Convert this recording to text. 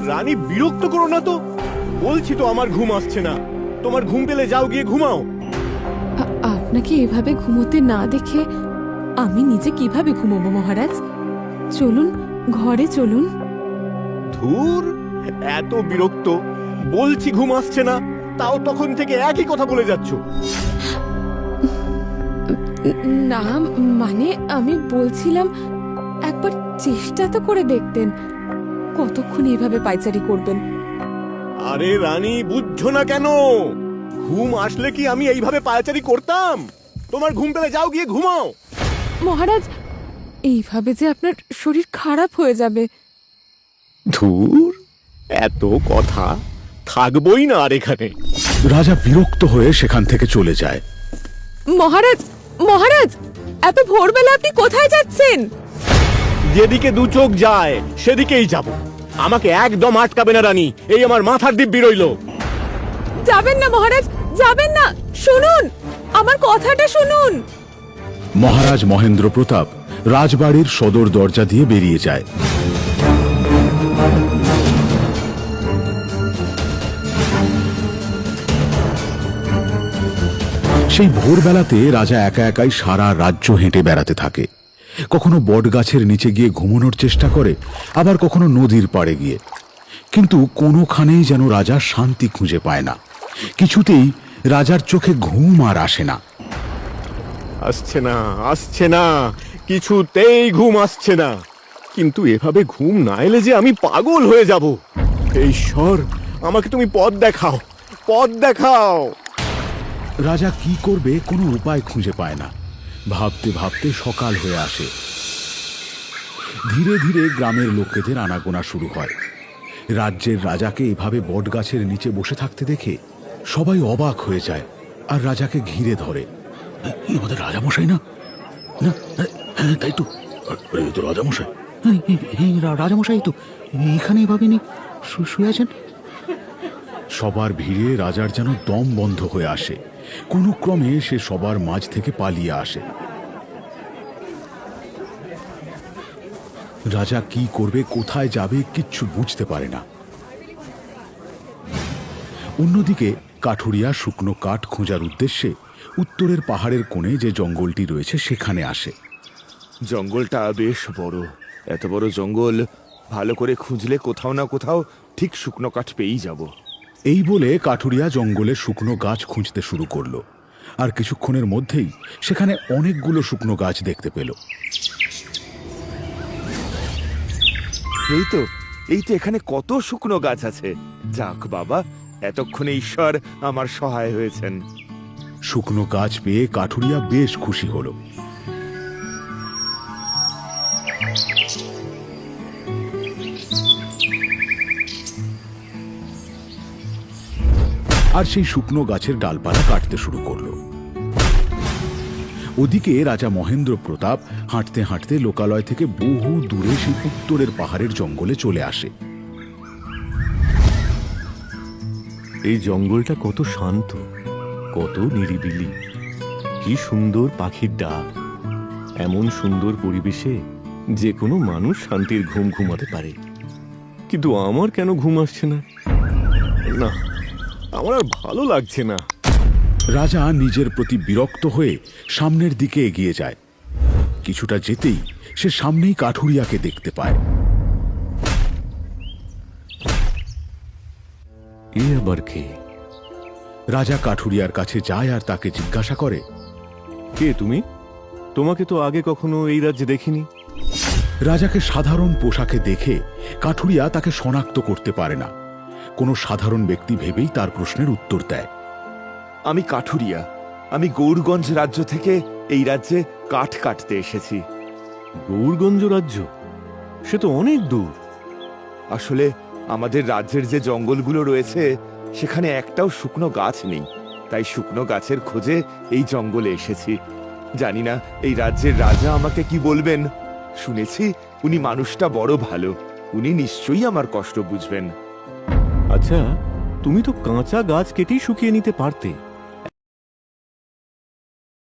রানী বিরক্ত করো না তো, বলছি তো আমার ঘুম আসছে না। তোমার ঘুম পেলে যাও গিয়ে ঘুমাও। আপনাকে এভাবে ঘুমোতে না দেখে আমি নিজে কিভাবে ঘুমোবো মহারাজ? চলুন ঘরে চলুন। ধুর, এত বিরক্ত, বলছি ঘুম আসছে না, তাও তখন থেকে একই কথা বলে যাচ্ছ। না মানে আমি বলছিলাম একবার চেষ্টা তো করে দেখতেন, কতক্ষণ এইভাবে পায়চারি করবেন। আরে রানী, বুঝছো না কেন? ঘুম আসলে কি আমি এইভাবে পায়চারি করতাম? তোমার ঘুম পেলে যাও গিয়ে ঘুমাও। মহারাজ, এইভাবে যে আপনার শরীর খারাপ হয়ে যাবে। ধুর, এত কথা, থাকবই না আর এখানে। রাজা বিরক্ত হয়ে সেখান থেকে চলে যায়। মহারাজ, মহারাজ, এত ভোরবেলা আপনি কোথায় যাচ্ছেন? যেদিকে দু চোখ যায় সেদিকেই যাব। আমাকে একদম আটকাবে না রানী, এই আমার মাথার দিব্যি রইল। যাবেন না মহারাজ, যাবেন না, শুনুন আমার কথাটা শুনুন। মহারাজ মহেন্দ্র প্রতাপ রাজবাড়ির সদর দরজা দিয়ে বেরিয়ে যায়। সেই ভোরবেলাতে রাজা একা একাই সারা রাজ্য হেঁটে বেড়াতে থাকে। কখনো বটগাছের নিচে গিয়ে ঘুমানোর চেষ্টা করে, আবার কখনো নদীর পাড়ে গিয়ে, কিন্তু কোনোখানেই যেন রাজা শান্তি খুঁজে পায় না। কিছুতেই রাজার চোখে ঘুম আর আসে না। আসছে না, আসছে না, কিছুতেই ঘুম আসছে না। কিন্তু এভাবে ঘুম না এলে যে আমি পাগল হয়ে যাব। হে ঈশ্বর, আমাকে তুমি পথ দেখাও, পথ দেখাও। রাজা কি করবে কোনো উপায় খুঁজে পায় না। ভাবতে ভাবতে সকাল হয়ে আসে। ধীরে ধীরে গ্রামের লোকেদের আনাগোনা শুরু হয়। রাজ্যের রাজাকে এভাবে বটগাছের নিচে বসে থাকতে দেখে সবাই অবাক হয়ে যায় আর রাজাকে ঘিরে ধরে। আমাদের রাজামশাই না? না, হ্যাঁ তাই তো, তো রাজামশাই, রাজামশাই তো এখানে এভাবে শুয়ে আছেন। সবার ভিড়ে রাজার যেন দম বন্ধ হয়ে আসে। কোনো ক্রমে সে সবার মাঝ থেকে পালিয়ে আসে। রাজা কি করবে, কোথায় যাবে, কিচ্ছু বুঝতে পারে না। অন্যদিকে কাঠুরিয়া শুকনো কাঠ খোঁজার উদ্দেশ্যে উত্তরের পাহাড়ের কোণে যে জঙ্গলটি রয়েছে সেখানে আসে। জঙ্গলটা বেশ বড়। এত বড় জঙ্গল, ভালো করে খুঁজলে কোথাও না কোথাও ঠিক শুকনো কাঠ পেয়েই যাব। এই বলে কাঠুরিয়া জঙ্গলে শুকনো গাছ খুঁজতে শুরু করলো। আর কিছুক্ষণের মধ্যেই সেখানে অনেকগুলো শুকনো গাছ দেখতে পেল। এই তো এখানে কত শুকনো গাছ আছে। যাক বাবা, এতক্ষণে ঈশ্বর আমার সহায় হয়েছেন। শুকনো গাছ পেয়ে কাঠুরিয়া বেশ খুশি হলো। আর সেই শুকনো গাছের ডালপালা কাটতে শুরু করলো। ওদিকে রাজা মহেন্দ্র প্রতাপ হাঁটতে হাঁটতে লোকালয় থেকে বহু দূরে সেই উত্তরের পাহাড়ের জঙ্গলে চলে আসে। এই জঙ্গলটা কত শান্ত, কত নিরিবিলি, কি সুন্দর পাখির ডাক। এমন সুন্দর পরিবেশে যে কোনো মানুষ শান্তির ঘুম ঘুমাতে পারে। কিন্তু আমার কেন ঘুম আসছে না? না, আমার আর ভালো লাগছে না। রাজা নিজের প্রতি বিরক্ত হয়ে সামনের দিকে এগিয়ে যায়। কিছুটা যেতেই সে সামনেই কাঠুরিয়াকে দেখতে পায়। এ আবার কে? রাজা কাঠুরিয়ার কাছে যায় আর তাকে জিজ্ঞাসা করে, কে তুমি? তোমাকে তো আগে কখনো এই রাজ্যে দেখিনি। রাজাকে সাধারণ পোশাকে দেখে কাঠুরিয়া তাকে শনাক্ত করতে পারে না। কোনো সাধারণ ব্যক্তি ভেবেই তার প্রশ্নের উত্তর দেয়। আমি কাঠুরিয়া, আমি গৌরগঞ্জ রাজ্য থেকে এই রাজ্যে কাঠ কাটতে এসেছি। গৌরগঞ্জ রাজ্য? সে তো অনেক দূর। আসলে আমাদের রাজ্যের যে জঙ্গলগুলো রয়েছে সেখানে একটাও শুকনো গাছ নেই, তাই শুকনো গাছের খোঁজে এই জঙ্গলে এসেছি। জানি না এই রাজ্যের রাজা আমাকে কি বলবেন। শুনেছি উনি মানুষটা বড় ভালো, উনি নিশ্চয়ই আমার কষ্ট বুঝবেন। আচ্ছা, তুমি তো কাঁচা গাছ কেটেই শুকিয়ে নিতে পারতে।